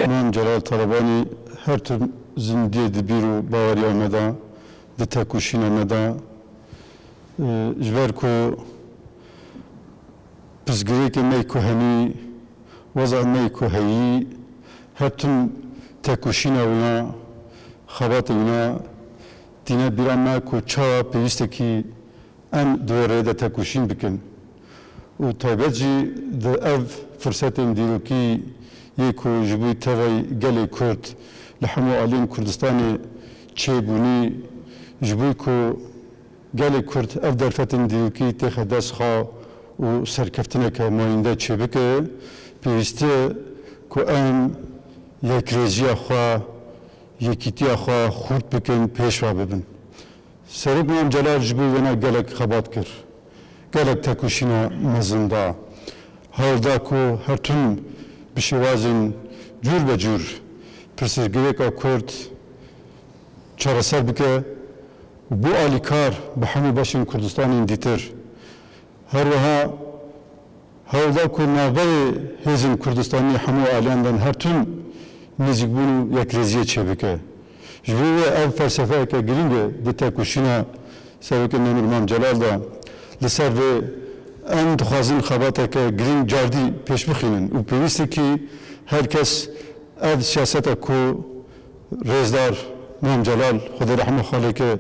من جلال طلبانی هر تر زندگی دبیر و باوری آمده ده تکوشین آمده جبر کو پسگری که می کوهنی وضع می کوهی هر تر تکوشین اونا خبات اونا دینه بیران ما کو چا پیوسته کی ام دوره ده تکوشین بکن و تایبتی ده اف فرصت دیرو کی یکو جبوی توی گلی کرد لحمو علیم کردستانی چه بونی جبوی کو گلی کرد اف درفتن دیو کی تخدس خا و سرکفتنه که ماینده چه بکه پیوسته کو ام یک ریزی خوا یکیتی خوا خورد بکن پیشوا ببن سرک من جلال جبوی ونا گلک خبات کر گلک تکوشینا مزنده هاودا کو هرتون بشوازن جور به جور پرسرگیری که کرد چهارسر بکه بو آلیکار به همه باشین کردستان دیتر هر وها هاودا کو نابر هزین کردستانی همه آلیاندن هر تون نزیک بونو یک رزیه چه بکه جوی اول فلسفه که گرینگه دیتا کشینا سوی نمیرمان جلال دا لسر و ام دخوازن خباته که گرین جاردی پیش بخینن و پیوسته که هر کس اول سیاست کو رزدار نام جلال خدا رحمه خاله که